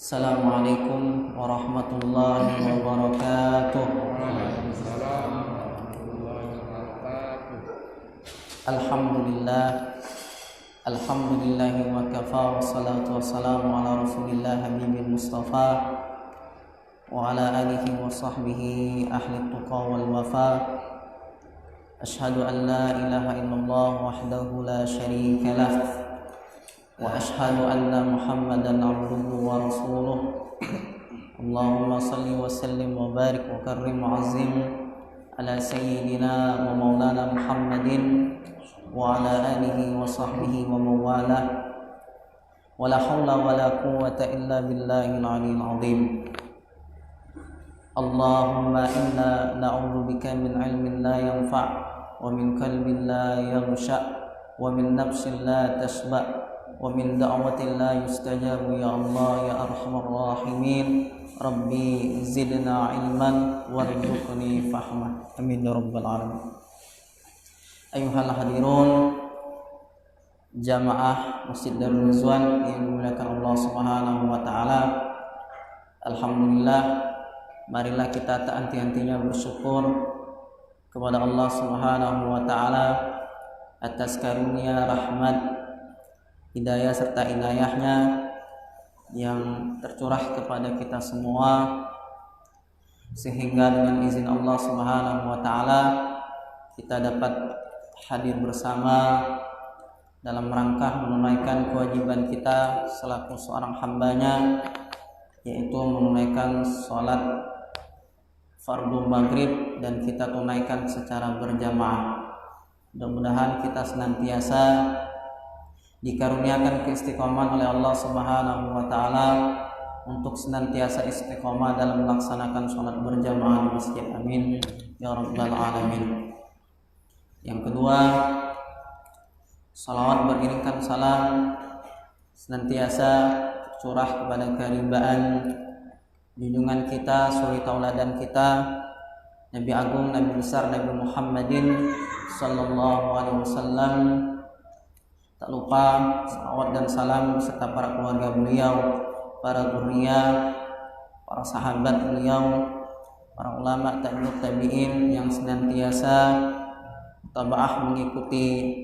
Assalamualaikum warahmatullahi wabarakatuh. Alhamdulillahi wa kafa, wassalatu wassalamu ala rasulillah habibil mustafa wa ala alihi wa sahbihi ahli tuqa wal wafa. Ashhadu an la ilaha illallah wahdahu la syarika lah wa ashhadu anna Muhammadan abduhu wa rasuluh. Allahumma salli wa sallim wa barik wa karrim wa azim ala sayyidina wa maulana Muhammadin wa ala alihi wa sahbihi wa mawalah. Wa la hawla wa la quwwata illa billahil aliyyil azim. Allahumma inna na'udzu bika min ilmin la yanfa' wa min qalbin la yaghsha' wa min nafsin la tashba' wa min da'watin la yustajabu ya Allah ya arhamar rahimin. Rabbi zidna ilman warzuqni fahma, amin ya rabbal alamin. Ayuhal hadirun jamaah Masjid Darul Rizwan yang dimuliakan Allah Subhanahu wa taala. Alhamdulillah, marilah kita tak henti-hentinya bersyukur kepada Allah Subhanahu wa taala atas karunia, rahmat, hidayah serta inayahnya yang tercurah kepada kita semua, sehingga dengan izin Allah Subhanahu wa taala kita dapat hadir bersama dalam rangka menunaikan kewajiban kita selaku seorang hambanya, yaitu menunaikan sholat fardu maghrib, dan kita tunaikan secara berjamaah. Mudah-mudahan kita senantiasa dikaruniakan keistiqomahan oleh Allah Subhanahu wa taala untuk senantiasa istiqomah dalam melaksanakan sholat berjamaah di masjid, amin ya rabbal alamin. Yang kedua, salawat beriringkan salam senantiasa curah kepada keribaan junjungan kita, suri tauladan kita, Nabi Agung, Nabi besar, Nabi Muhammadin sallallahu alaihi wasallam. Tak lupa salawat dan salam serta para keluarga beliau, para zuriyah, para sahabat beliau, para ulama tabi'ut tabi'in yang senantiasa tabaah mengikuti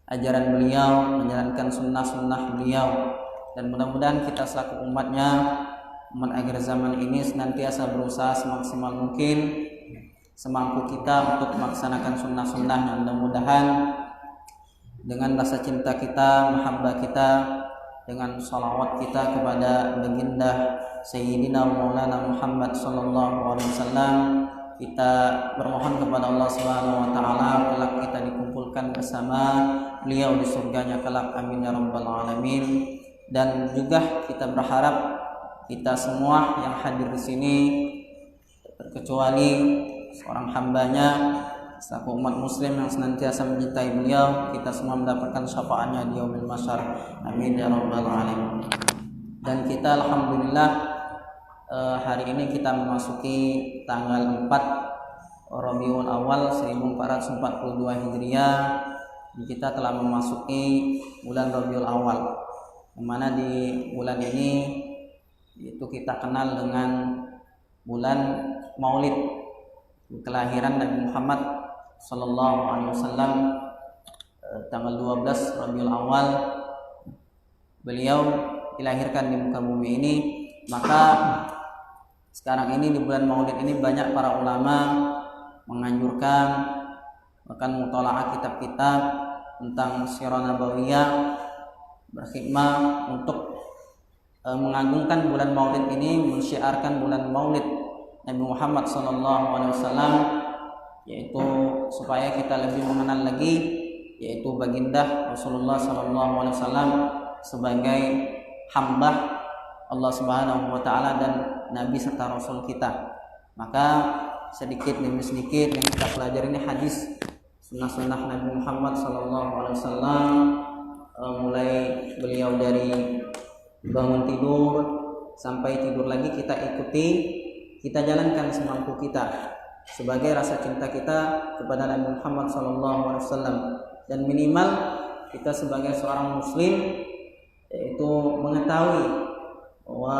ajaran beliau, menjalankan sunnah-sunnah beliau. Dan mudah-mudahan kita selaku umatnya, umat akhir zaman ini, senantiasa berusaha semaksimal mungkin semampu kita untuk melaksanakan sunnah-sunnahnya. Mudah-mudahan dengan rasa cinta kita, mahabbah kita, dengan salawat kita kepada baginda Sayyidina Maulana Muhammad sallallahu alaihi wasallam, kita bermohon kepada Allah Subhanahu wa taala kelak kita dikumpulkan bersama beliau di surganya kelak, amin ya rabbal alamin. Dan juga kita berharap kita semua yang hadir di sini, terkecuali seorang hambanya selaku umat muslim yang senantiasa mencintai beliau, kita semua mendapatkan syafaatnya di yaumil mahsyar, amin ya rabbal alamin. Dan kita alhamdulillah hari ini kita memasuki tanggal 4 Rabiul Awal 1442 Hijriah. Kita telah memasuki bulan Rabiul Awal, yang mana di bulan ini itu kita kenal dengan bulan Maulid, kelahiran Nabi Muhammad sallallahu alaihi wasallam. Tanggal 12 Rabiul Awal beliau dilahirkan di muka bumi ini. Maka sekarang ini di bulan Maulid ini banyak para ulama menganjurkan, bahkan mutalaah kitab-kitab tentang sirah nabawiyah, berkhidmah untuk mengagungkan bulan Maulid ini, mensyiarkan bulan Maulid Nabi Muhammad SAW, yaitu supaya kita lebih mengenal lagi, yaitu baginda Rasulullah SAW sebagai hamba Allah Subhanahu wa taala dan Nabi serta Rasul kita. Maka sedikit demi sedikit yang kita pelajari ini hadis sunnah-sunnah Nabi Muhammad SAW, mulai beliau dari bangun tidur sampai tidur lagi kita ikuti, kita jalankan semampu kita sebagai rasa cinta kita kepada Nabi Muhammad SAW. Dan minimal kita sebagai seorang muslim yaitu mengetahui bahwa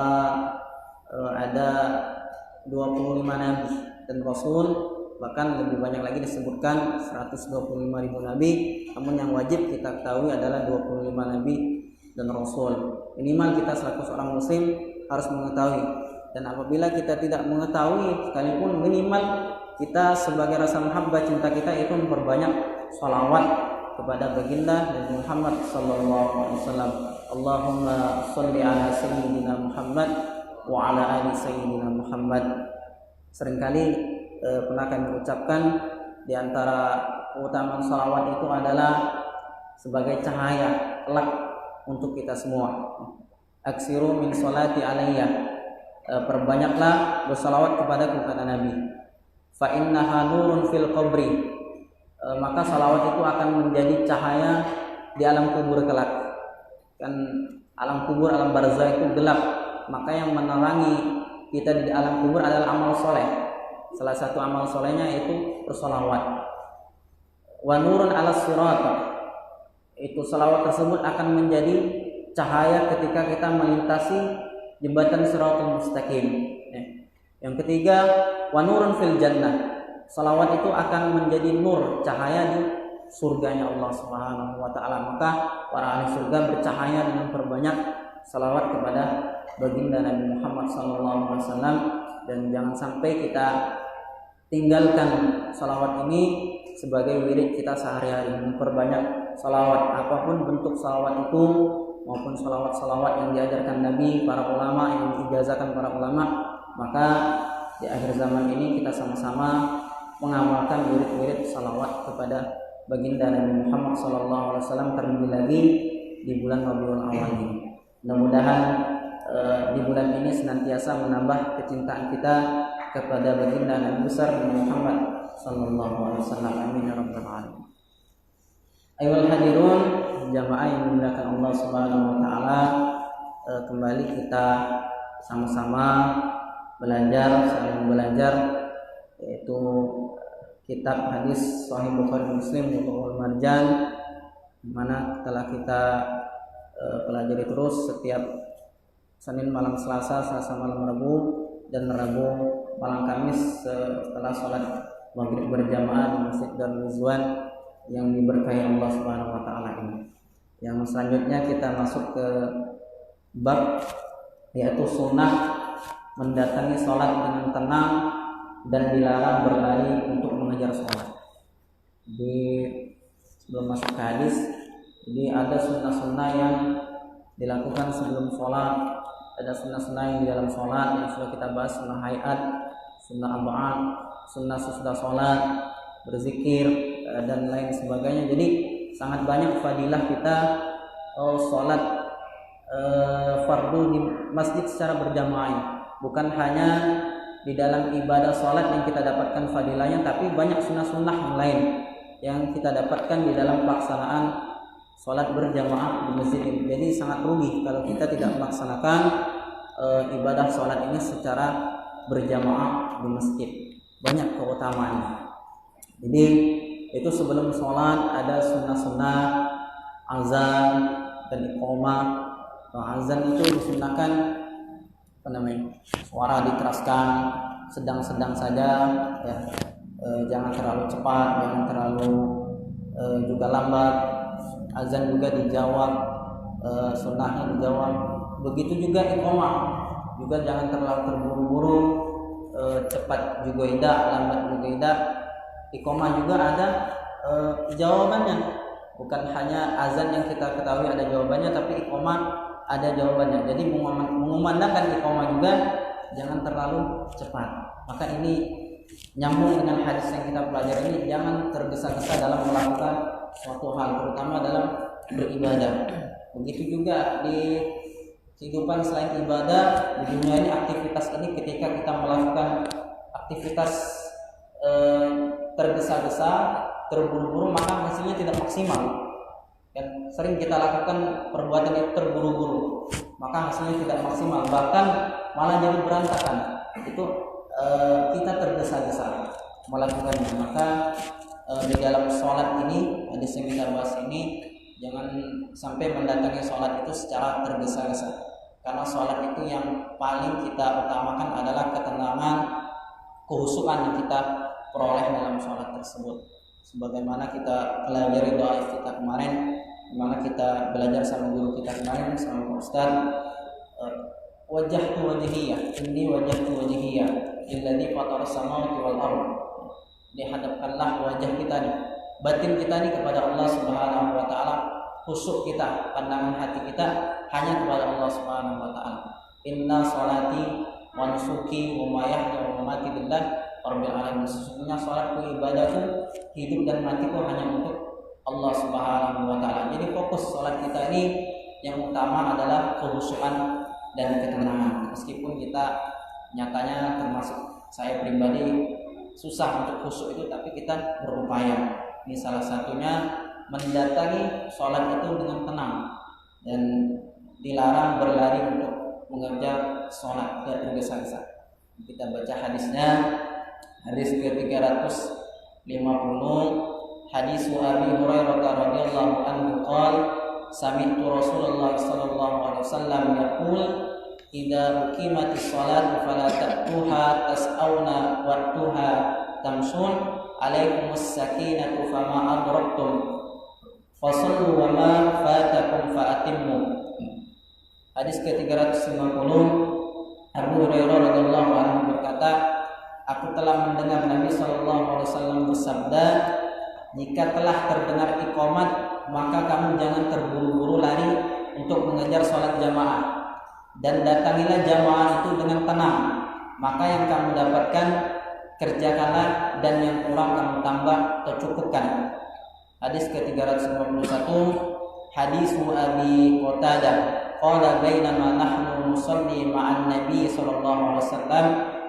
ada 25 nabi dan rasul, bahkan lebih banyak lagi disebutkan 125.000 nabi, namun yang wajib kita ketahui adalah 25 nabi dan rasul. Minimal kita selaku seorang muslim harus mengetahui, dan apabila kita tidak mengetahui sekalipun, minimal kita sebagai rasa mahabbah cinta kita itu memperbanyak sholawat kepada baginda Nabi Muhammad SAW. Allahumma sholli ala sayyidina Muhammad wa ala ali sayyidina Muhammad. Seringkali pernah kami ucapkan di antara keutamaan sholawat itu adalah sebagai cahaya kelak untuk kita semua. Aksiru min sholati alayya, perbanyaklah bersalawat kepadaku, kata Nabi. Fa innaha nurun fil qabri, maka salawat itu akan menjadi cahaya di alam kubur kelak. Kan alam kubur, alam barzah itu gelap, maka yang menerangi kita di alam kubur adalah amal soleh. Salah satu amal solehnya yaitu bersolawat. Wa nurun ala sirat, itu salawat tersebut akan menjadi cahaya ketika kita melintasi jembatan siratul mustaqim. Yang ketiga, wa nurun fil jannah, salawat itu akan menjadi nur, cahaya di surganya Allah Subhanahu wa taala. Maka para ahli surga bercahaya dengan perbanyak salawat kepada baginda Nabi Muhammad SAW. Dan jangan sampai kita tinggalkan salawat ini sebagai wirid kita sehari-hari, memperbanyak salawat, apapun bentuk salawat itu, maupun salawat-salawat yang diajarkan Nabi, para ulama, yang diijazahkan para ulama. Maka di akhir zaman ini kita sama-sama mengamalkan wirid-wirid salawat kepada baginda Nabi Muhammad SAW, terlebih lagi di bulan Rabiul Awal ini. Mudah-mudahan di bulan ini senantiasa menambah kecintaan kita kepada baginda Nabi besar Nabi Muhammad SAW. Amin ya rabbal alamin. Ayyuhal hadirun, jamaah yang dimuliakan Allah Subhanahu wa taala, kembali kita sama-sama belajar, saling belajar, yaitu kitab hadis Sahih Bukhari Muslim Bulughul Marjan, di mana telah kita pelajari terus setiap Senin malam Selasa, Selasa malam Rabu, dan Rabu malam Kamis setelah sholat maghrib berjamaah di Masjid Darul Rizwan yang diberkahi Allah Subhanahu wa taala ini. Yang selanjutnya kita masuk ke bab, yaitu sunnah mendatangi sholat dengan tenang dan dilarang berlari untuk mengejar sholat. Sebelum masuk ke hadis, jadi ada sunnah-sunnah yang dilakukan sebelum sholat, ada sunnah-sunnah yang di dalam sholat yang sudah kita bahas, sunnah hayat, sunnah ab'ad, sunnah sesudah sholat, berzikir, dan lain sebagainya. Jadi sangat banyak fadilah kita sholat fardu di masjid secara berjamaah. Bukan hanya di dalam ibadah sholat yang kita dapatkan fadilahnya, tapi banyak sunnah-sunnah yang lain yang kita dapatkan di dalam pelaksanaan sholat berjamaah di masjid ini. Jadi sangat rugi kalau kita tidak melaksanakan ibadah sholat ini secara berjamaah di masjid. Banyak keutamaannya. Jadi itu sebelum sholat ada sunnah-sunnah azan dan iqamah. Azan itu disunahkan suara dikeraskan, sedang-sedang saja, ya. Jangan terlalu cepat, jangan terlalu juga lambat. Azan juga dijawab, sunnahnya dijawab. Begitu juga iqamah, juga jangan terlalu terburu-buru, cepat juga tidak, lambat juga tidak. Iqamah juga ada jawabannya, bukan hanya azan yang kita ketahui ada jawabannya, tapi iqamah ada jawabannya. Jadi mengumandangkan iqamah juga jangan terlalu cepat. Maka ini nyambung dengan hadis yang kita pelajari ini, jangan tergesa-gesa dalam melakukan suatu hal, terutama dalam beribadah. Begitu juga di kehidupan selain ibadah di dunia ini, aktivitas ini ketika kita melakukan aktivitas tergesa-gesa, terburu-buru, maka hasilnya tidak maksimal. Dan sering kita lakukan perbuatan itu terburu-buru, maka hasilnya tidak maksimal, bahkan malah jadi berantakan. Itu kita tergesa-gesa melakukannya. Maka di dalam sholat ini, hadis yang kita bahas ini, jangan sampai mendatangi sholat itu secara tergesa-gesa, karena sholat itu yang paling kita utamakan adalah ketenangan, kehusukan yang kita peroleh dalam sholat tersebut. Sebagaimana kita pelajari doa kita kemarin, dimana kita belajar sama guru kita kemarin, sama Pak Ustaz, wajhtu wajhiyah, inni wajhtu wajhiyah illadzi fatara samawati wal ardh. Dihadapkanlah wajah kita nih, batin kita nih kepada Allah Subhanahu wa taala, khusyuk kita, pandangan hati kita hanya kepada Allah Subhanahu wa taala. Inna sholati wa nusuki wa mahyaya wa mamati lillah rabbil alamin. Sesungguhnya salatku, ibadahku, hidup dan matiku hanya untuk Allah Subhanahu wa taala. Jadi fokus salat kita ini yang utama adalah kehusukan dan ketenangan. Meskipun kita nyatanya, termasuk saya pribadi, susah untuk khusyuk itu, tapi kita berupaya. Ini salah satunya, mendatangi sholat itu dengan tenang, dan dilarang berlari untuk mengejar sholat tergesa-gesa. Kita baca hadisnya, hadis ke-350, hadis Abi Hurairah radhiyallahu anhu qala sami'tu Rasulullah sallallahu alaihi wasallam yaqul idza uqimatis shalatu fala ta'tuha tas'auna waqtuha tamsun alaikumus sakinatu fama adraktum fasallu wa ma fatakum fa'atimmu. Hadis ke-350, Abu Hurairah radhiyallahu anhu berkata, aku telah mendengar Nabi sallallahu alaihi wasallam bersabda, jika telah terdengar iqamat, maka kamu jangan terburu-buru lari untuk mengejar sholat jamaah, dan datangilah jamaah itu dengan tenang. Maka yang kamu dapatkan kerjakanlah, dan yang kurang kamu tambah atau cukupkan. Hadis ke-351, hadis Abi Qatadah qala bainama nahnu nusalli ma'an nabi sallallahu alaihi wasallam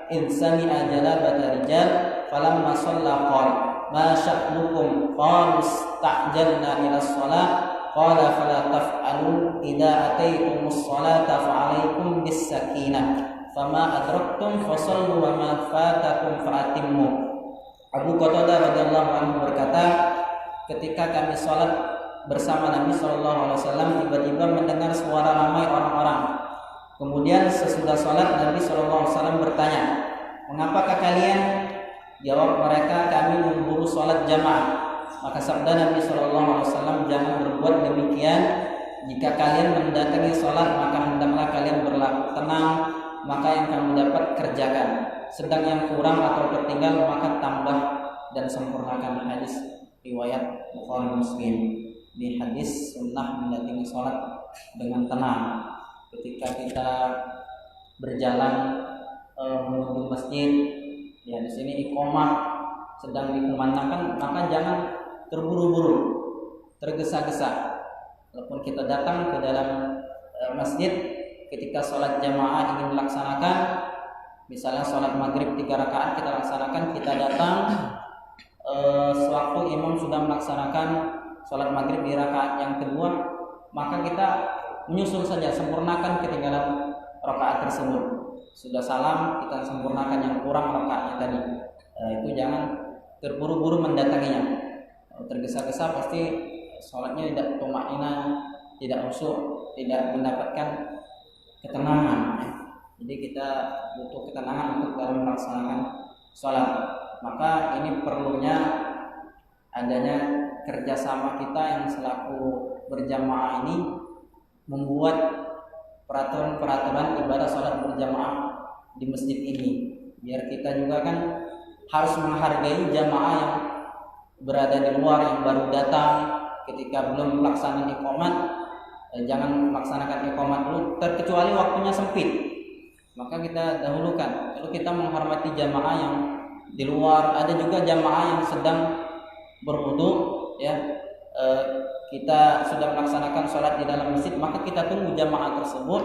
id sami'a jalabata rijal falamma shalla qala ma sya'nukum qalu ista'jalna ila shalah qala fala taf'alu idza ataytumus salata fa'alaikum bis-sakinah fama adraktum fasallu wa ma fatakum fa'atimmu. Abu Qatadah radhiyallahu anhu berkata, ketika kami salat bersama Nabi sallallahu alaihi wasallam, tiba-tiba mendengar suara ramai orang-orang. Kemudian sesudah salat Nabi sallallahu alaihi wasallam bertanya, "Mengapakah kalian?" Jawab mereka, "Kami memburu salat jamaah." Maka sabda Nabi sallallahu alaihi wasallam, "Jangan berbuat demikian. Jika kalian mendatangi salat, maka hendaklah kalian berlaku tenang, maka yang kamu dapat kerjakan. Sedang yang kurang atau tertinggal, maka tambah dan sempurnakan." Hadis riwayat Bukhari Muslim. Di hadis sunnah mendatangi salat dengan tenang. Ketika kita berjalan menuju masjid, ya di sini iqamah sedang dikumandangkan, maka jangan terburu-buru, tergesa-gesa. Walaupun kita datang ke dalam masjid, ketika sholat jamaah ingin melaksanakan, misalnya sholat maghrib 3 rakaat kita laksanakan, kita datang sewaktu imam sudah melaksanakan sholat maghrib di rakaat yang kedua, maka kita menyusul saja, sempurnakan ketinggalan rakaat tersebut. Sudah salam, kita sempurnakan yang kurang rakaatnya tadi. Itu jangan terburu-buru mendatanginya. Tergesa-gesa pasti sholatnya tidak tumaknina, tidak khusyuk, tidak mendapatkan ketenangan. Jadi kita butuh ketenangan untuk dalam melaksanakan sholat. Maka ini perlunya adanya kerjasama kita yang selaku berjamaah ini, membuat peraturan-peraturan ibadah sholat berjamaah di masjid ini, biar kita juga kan harus menghargai jamaah yang berada di luar, yang baru datang. Ketika belum melaksanakan iqamat, jangan melaksanakan iqamat dulu, terkecuali waktunya sempit, maka kita dahulukan. Lalu kita menghormati jamaah yang di luar. Ada juga jamaah yang sedang berwudu, ya, kita sudah melaksanakan sholat di dalam masjid, maka kita tunggu jamaah tersebut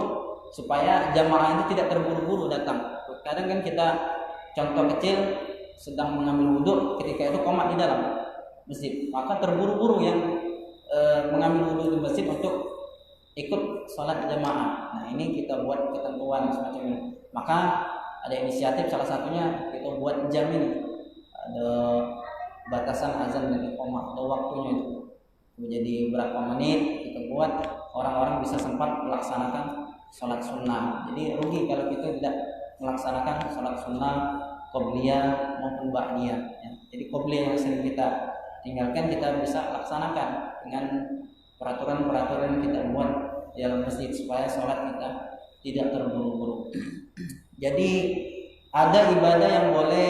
supaya jamaah itu tidak terburu-buru datang. Kadang kan kita contoh kecil sedang mengambil wudhu, ketika itu qomat di dalam masjid, maka terburu-buru yang mengambil wudhu di masjid untuk ikut sholat jamaah. Nah ini kita buat ketentuan semacam ini. Maka ada inisiatif, salah satunya kita buat jam ini, ada batasan azan dan iqamah, ada waktunya itu. Jadi berapa menit kita buat orang-orang bisa sempat melaksanakan sholat sunnah. Jadi rugi kalau kita tidak melaksanakan sholat sunnah qobliyah maupun ba'diyah. Ya. Jadi qobliyah yang sering kita tinggalkan kita bisa laksanakan dengan peraturan-peraturan yang kita buat di dalam masjid supaya sholat kita tidak terburu-buru. Jadi ada ibadah yang boleh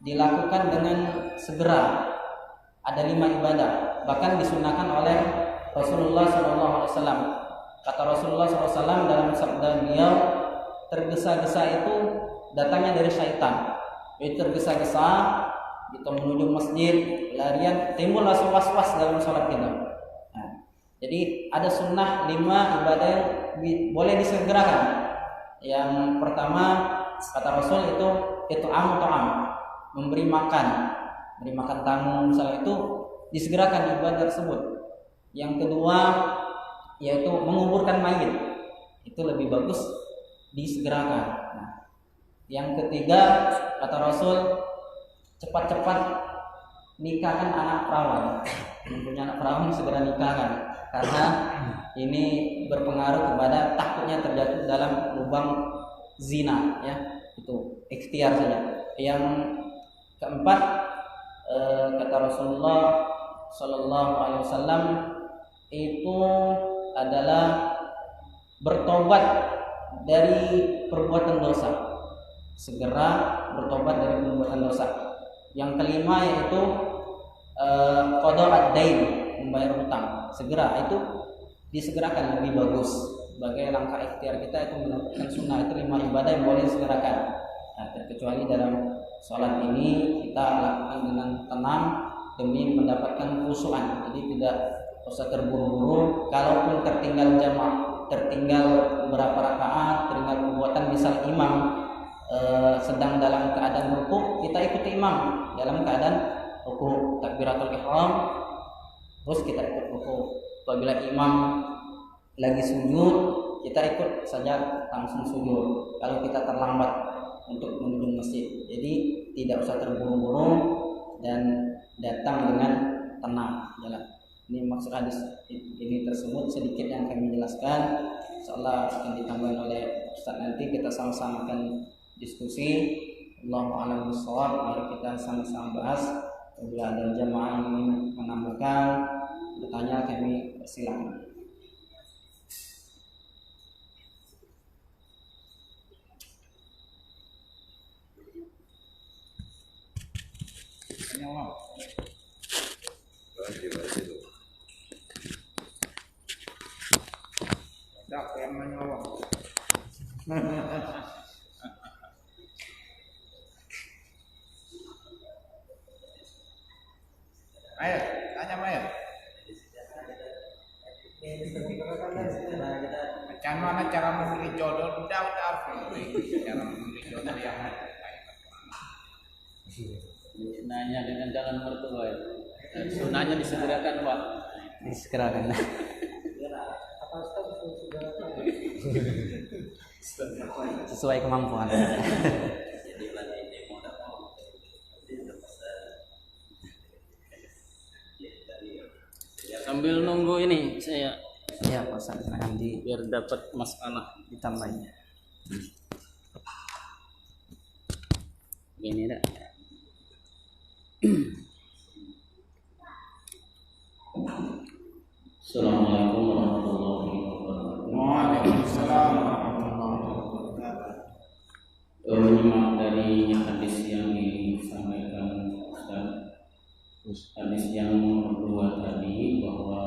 dilakukan dengan segera. Ada 5 ibadah, bahkan disunahkan oleh Rasulullah SAW. Kata Rasulullah SAW dalam sabda beliau, tergesa-gesa itu datangnya dari syaitan. Jadi tergesa-gesa kita menuju masjid, larian, timbul rasa was-was dalam sholat kita. Nah, jadi ada sunnah 5 ibadah yang boleh disegerakan. Yang pertama kata Rasul itu ta'am, memberi makan tamu misalnya, itu disegerakan ibadah tersebut. Yang kedua yaitu menguburkan mayit, itu lebih bagus disegerakan. Nah, yang ketiga kata Rasul, cepat-cepat nikahkan anak perawan. Yang punya anak perawan segera nikahkan, karena ini berpengaruh kepada takutnya terjatuh dalam lubang zina, ya. Itu ikhtiar saja. Yang keempat kata Rasulullah Sallallahu Alaihi Wasallam itu adalah bertobat dari perbuatan dosa, segera bertobat dari perbuatan dosa. Yang kelima yaitu qada ad-dain, membayar hutang, segera, itu disegerakan lebih bagus. Sebagai langkah ikhtiar kita itu melakukan sunnah, itu 5 ibadah yang boleh disegerakan. Nah, terkecuali dalam sholat ini kita lakukan dengan tenang demi mendapatkan khusyuan. Jadi tidak usah terburu-buru. Kalaupun tertinggal jamaah, tertinggal beberapa rakaat, tertinggal perbuatan, misal imam sedang dalam keadaan rukuk, kita ikuti imam dalam keadaan rukuk, takbiratul ihram, terus kita ikut rukuk. Apabila imam lagi sujud, kita ikut saja langsung sujud. Kalau kita terlambat untuk menuju masjid, jadi tidak usah terburu-buru dan datang dengan tenang jalan. Ini maksud hadis ini tersebut sedikit yang kami jelaskan. Insyaallah akan ditambahkan oleh Ustaz nanti, kita sama-sama akan diskusi. Allahu a'lam bishawab. Mari kita sama-sama bahas. Apabila ada jamaah yang ingin menambahkan, bertanya, kami persilakan. Allah. Tak yang menyolong. Ayo, tanya Maya. Macam mana cara memilih jodoh? Udah, cara memilih jodoh yang nanya dengan calon mertua ya. Sunahnya disegerakan Pak. Disegerakan. Sesuai kemampuan. Sambil nunggu ini saya ya Pak Ustaz, nanti biar dapat masalah ditambahnya. Gini dah. Assalamualaikum warahmatullahi wabarakatuh. Waalaikumsalam warahmatullahi wabarakatuh. Menyimak dari hadis yang disampaikan Ustaz, hadis yang nomor 2 tadi, bahwa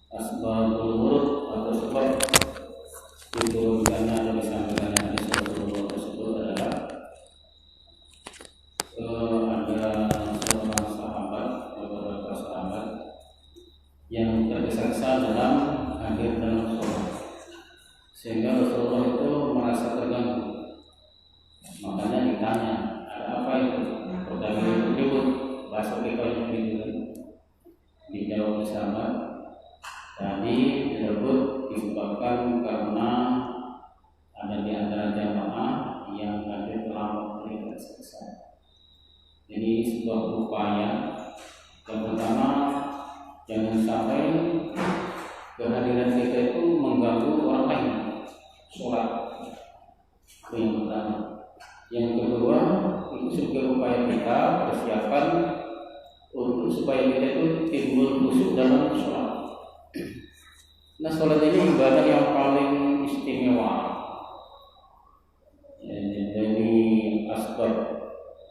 asbabul wurud atau sebab diturunkannya atau disampaikan hadis Rasulullah tersebut adalah ada seorang sahabat atau beberapa sahabat yang tergesa-gesa dalam hadir dalam sholat. sahabat tadi tersebut disebabkan karena ada di antara jamaah yang hadir terlambat dari selesai. Jadi sebuah upaya yang pertama, jangan sampai kehadiran kita itu mengganggu orang lain sholat. Itu yang pertama. Yang kedua, itu sebagai upaya kita persiapan untuk supaya kita itu timbul khusyuk dalam sholat. Nah, sholat ini ibadah yang paling istimewa. Dari asbab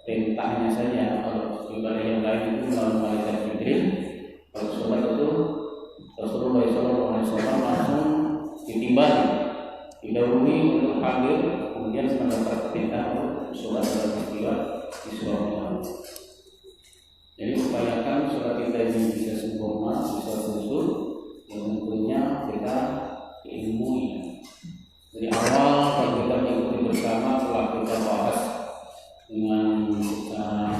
perintahnya saja, kalau ibadah yang lain itu melalui malaikat Jibril, kalau sholat itu Rasulullah SAW langsung ditimbali, didahului untuk hadir, kemudian mendapat perintah untuk sholat dalam peristiwa di surga. Jadi upayakan sholat kita ini bisa sempurna, bisa khusyuk, yang tentunya kita ilmui. Dari awal kalau kita mengikuti bersama telah kita bahas dengan secara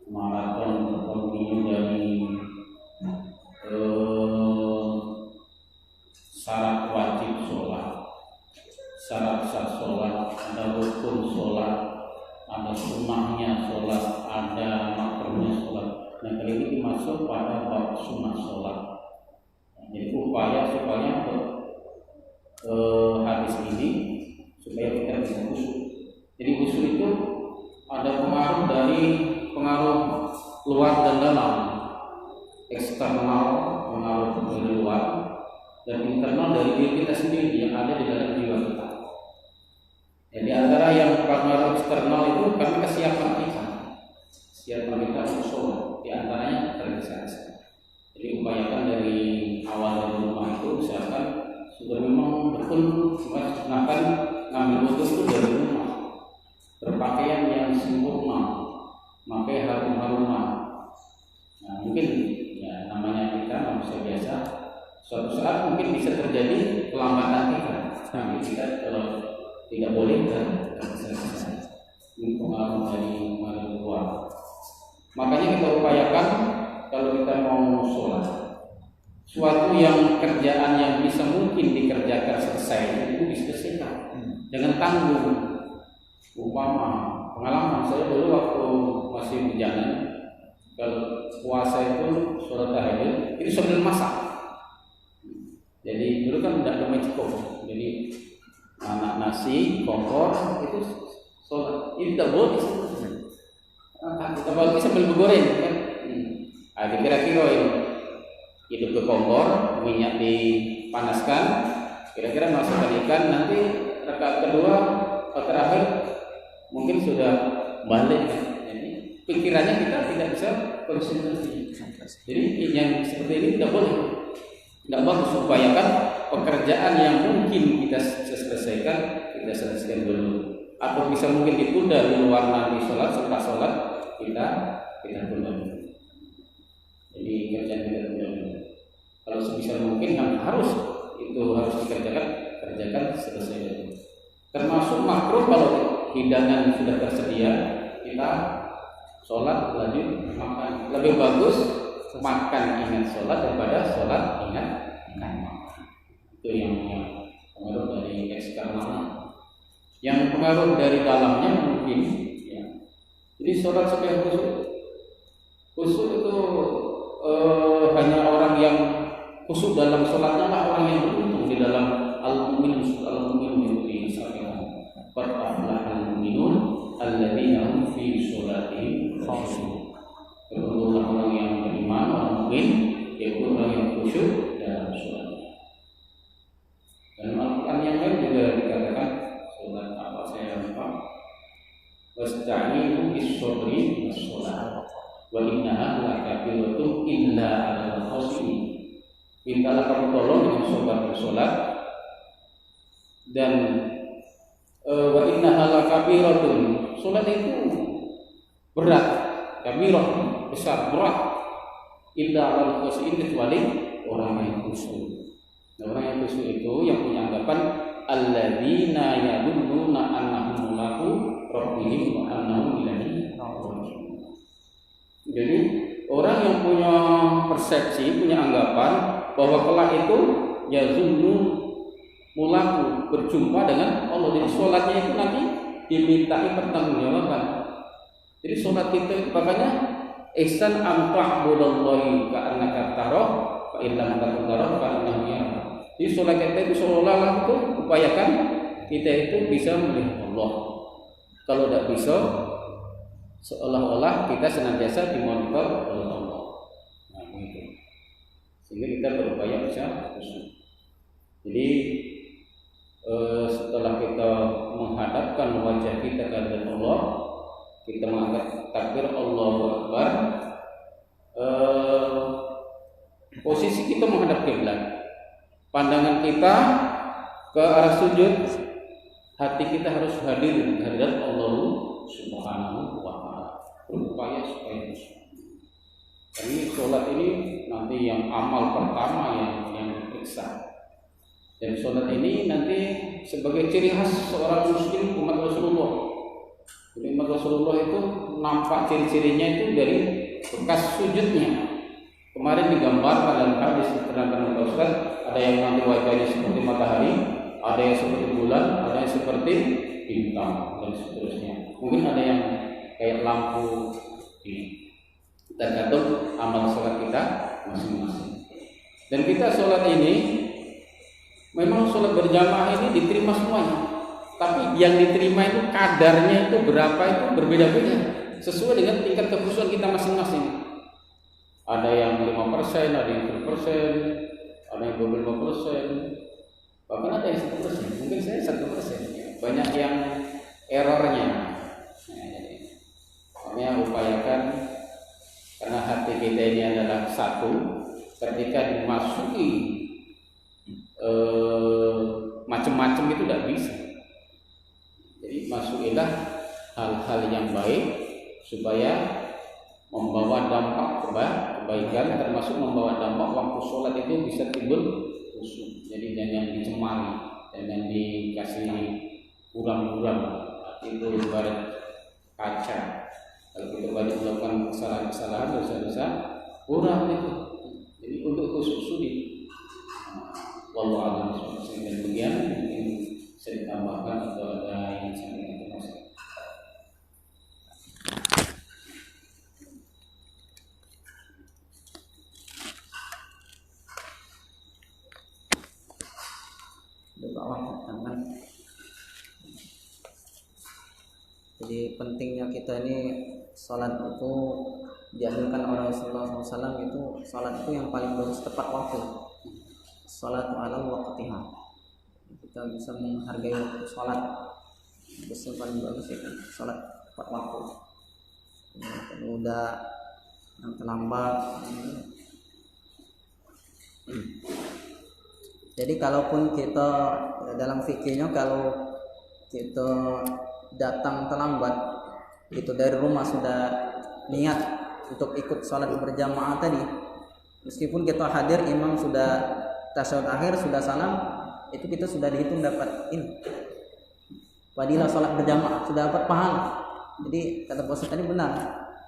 maraton berkontinu dari syarat wajib sholat, syarat sah sholat, ada rukun sholat, ada sunnahnya sholat, ada makruhnya sholat. Nah, kali ini masuk pada bab sunnah sholat. Jadi upaya supaya hadis ini supaya kita bisa khusyuk. Jadi khusyuk itu ada pengaruh dari pengaruh luar dan dalam, eksternal pengaruh dari luar dan internal dari diri kita sendiri yang ada di dalam jiwa kita. Jadi antara yang pengaruh eksternal itu karena kesiapan kita untuk sholat, di antaranya tergesa-gesa. Jadi upayakan dari awal dari rumah itu misalkan sudah memang betul gunakan ngambil wudhu itu dari rumah, berpakaian yang sempurna, pakai harum-haruman. Nah, mungkin ya namanya kita manusia biasa, suatu saat mungkin bisa terjadi kelambatan kita. Tapi kita kalau tidak boleh tergesa-gesa. Ini pengaruh dari luar. Makanya kita upayakan kalau kita mau sholat, suatu yang kerjaan yang bisa mungkin dikerjakan selesai itu diselesaikan. Jangan tanggung. Umpama pengalaman saya dulu waktu masih bujangan, kalau puasa itu sholat tahajud itu sambil masak. Jadi dulu kan tidak ada macikop, jadi anak nasi, kompor itu sholat. Ini tidak boleh. Kita bagi sambil bergoreng kan. Kira-kira hidup ke kompor, minyak dipanaskan, kira-kira masukkan ikan, nanti rakaat kedua atau terakhir mungkin sudah balik. Jadi pikirannya kita tidak bisa konsentrasi. Jadi yang seperti ini tidak boleh, tidak bagus. Upayakan pekerjaan yang mungkin kita selesaikan, kita selesaikan dulu. Atau bisa mungkin ditunda di luar nanti sholat, setelah sholat kita tunda dulu. Jadi kerjaan kita tunda dulu. Kalau sebisa mungkin yang harus dikerjakan, kerjakan selesai dulu. Termasuk makruh kalau hidangan sudah tersedia, kita sholat lanjut makan. Lebih bagus makan ingat sholat daripada sholat ingat makan. Itu yang pengaruh dari eksternal. Yang pengaruh dari dalamnya mungkin ya. Jadi sholat supaya khusyuk itu hanya orang yang khusyuk dalam sholatnya lah orang yang beruntung di dalam al-mu'min itu disabdakan qad aflahal mu'minun alladzina hum fi sholatihim khashi'un. Beruntunglah orang yang beriman, orang mukmin, yaitu orang yang khusyuk dalam sholatnya. Dan Al-Quran yang lain juga dikatakan sholat apa saya lupa. Wasta'inu bis-sabri was-shalah wa innaha lakabiratun illa 'alal khashi'in. Mintalah kamu tolong dengan bersolat dan wa innaha lakabiratun. Salat itu berat, kabirah besar, berat. Illa 'alal khashi'in, kecuali orang yang khusyuk. Nah, orang yang khusyuk itu yang punya anggapan alladzina yadunnuna annahum mulaqu rabbihim wa annahum ilaihi raji'un. Jadi orang yang punya persepsi, punya anggapan bahwa kelak itu yazunnu mulaku, berjumpa dengan Allah. Jadi sholatnya itu nanti dimintai pertanggungjawaban. Jadi sholat kita itu makanya ihsan an ta'budallahi ka'annaka tarah fa in lam takun tarah fa innahu yarah. Jadi sholat kita itu seolah-olah itu upayakan kita itu bisa melihat Allah. Kalau tidak bisa, seolah-olah kita senantiasa dimonitor oleh Allah. Nah, begitu. Sehingga kita berupaya bisa khusyuk. Jadi setelah kita menghadapkan wajah kita ke hadapan Allah, kita mengangkat takbir Allahu Akbar, posisi kita menghadap kiblat, pandangan kita ke arah sujud, hati kita harus hadir di hadapan Allah Subhanahu wa Ta'ala, berupaya supaya khusyuk. Ini sholat ini nanti yang amal pertama yang diperiksa. Dan sholat ini nanti sebagai ciri khas seorang muslim umat Rasulullah. Jadi umat Rasulullah itu nampak ciri-cirinya itu dari bekas sujudnya. Kemarin digambarkan dalam hadis diterangkan oleh Ustaz, ada yang nanti wajahnya seperti matahari, ada yang seperti bulan, ada yang seperti bintang dan seterusnya. Mungkin ada yang kayak lampu ini. Tergantung amal sholat kita masing-masing. Dan kita sholat ini memang sholat berjamaah ini diterima semuanya, tapi yang diterima itu kadarnya itu berapa itu berbeda-beda sesuai dengan tingkat kekhusyuan kita masing-masing. Ada yang 5%, ada yang 10%, ada yang 25%, bahkan ada yang 1%. Mungkin saya 1%. Banyak yang errornya. Makanya upayakan, karena hati kita ini adalah satu, ketika dimasuki macam-macam itu tidak bisa. Jadi masukilah hal-hal yang baik supaya membawa dampak kebaikan, termasuk membawa dampak waktu sholat itu bisa timbul khusyuk. Jadi jangan dicemari, jangan dikasih buram-buram. Itu ibarat kaca. Kalau kita banyak melakukan kesalahan-kesalahan, dosa-dosa, buram itu. Jadi untuk khusyuk sulit. Wallahu a'lam bishawab. Dan demikian mungkin bisa ditambahkan atau ada yang saya informasi. Di bawah tangan. Jadi pentingnya kita ini salat itu dianjurkan oleh Rasulullah SAW itu salat itu yang paling bagus tepat waktu. Salat ala waqtiha. Kita bisa menghargai waktu salat. Itu yang paling bagus itu salat tepat waktu. Kalau udah yang terlambat. Jadi kalaupun kita dalam fikirnya kalau kita datang terlambat itu dari rumah sudah niat untuk ikut sholat berjamaah tadi, meskipun kita hadir imam sudah tasyahud akhir sudah salam, itu kita sudah dihitung dapat ini fadilah sholat berjamaah, sudah dapat pahala. Jadi kata Ustaz tadi benar,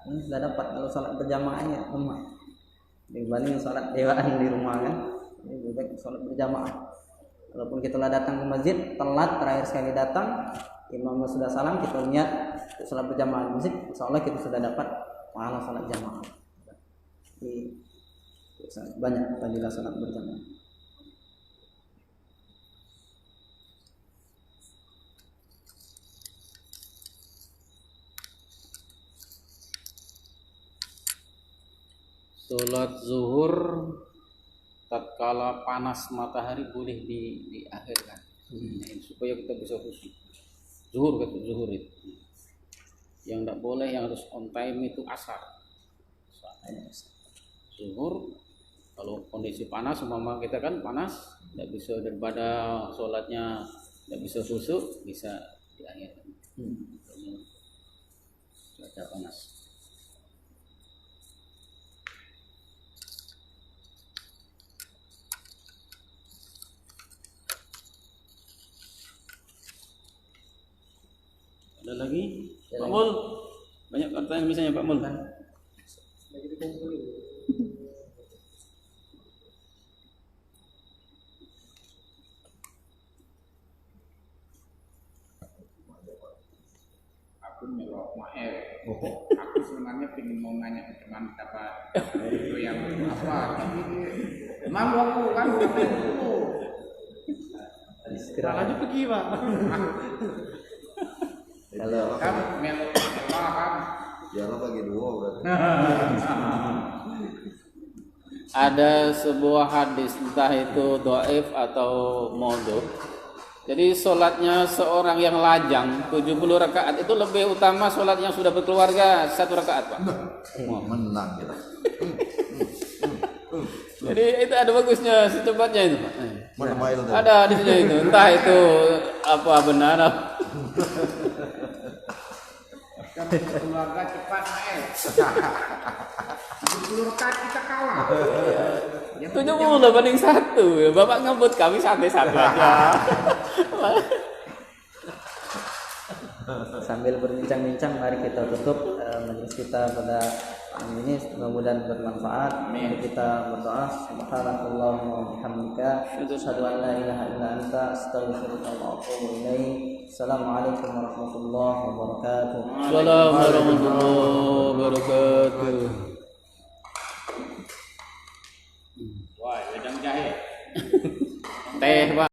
ini sudah dapat kalau sholat berjamaahnya rumah dibanding sholat dewaan di rumah kan. Ini lebih baik sholat berjamaah. Walaupun kita datang ke masjid telat, terakhir sekali datang imamnya sudah salam, kita niat sholat berjamaah di masjid, insyaallah kita sudah dapat pahala sholat jamaah. Jadi banyak fadilah sholat berjamaah. Sholat zuhur tatkala panas matahari boleh diakhirkan supaya kita bisa khusyuk. Zuhur itu. Yang tidak boleh, yang harus on time itu asar. Zuhur kalau kondisi panas, umpama kita kan panas, tidak bisa daripada sholatnya tidak bisa khusyuk, bisa diakhirkan. Cuaca panas. Ada lagi? Pak Mul, banyak pertanyaan misalnya Pak Mul kan? Aku nyelok Mael. Aku sebenarnya pengen mau nanya ke teman apa itu yang apa, tapi malu aku kan itu. Istirahat. Pergi Pak. Kalau Kan melo kan. Jalan bagi dua berarti. Ada sebuah hadis entah itu dhaif atau maudhu. Jadi sholatnya seorang yang lajang 70 rakaat itu lebih utama sholat yang sudah berkeluarga 1 rakaat, Pak. Menang kita. Jadi itu ada bagusnya secepatnya itu, Pak. Mana mail tadi? Ada hadisnya itu, entah itu apa benar. Keluarga cepat Mael. 70 rakaat kita kalah. 70 banding 1. Bapak ngebut kami santai-santai aja. sambil berbincang-bincang, mari kita tutup majelis kita pada ini, mudah-mudahan bermanfaat. Mari kita berdoa. Subhanakallahumma wa bihamdika asyhadu an la ilaha illa anta astaghfiruka wa atubu ilaik. Assalamualaikum warahmatullahi wabarakatuh. Assalamualaikum warahmatullahi wabarakatuh.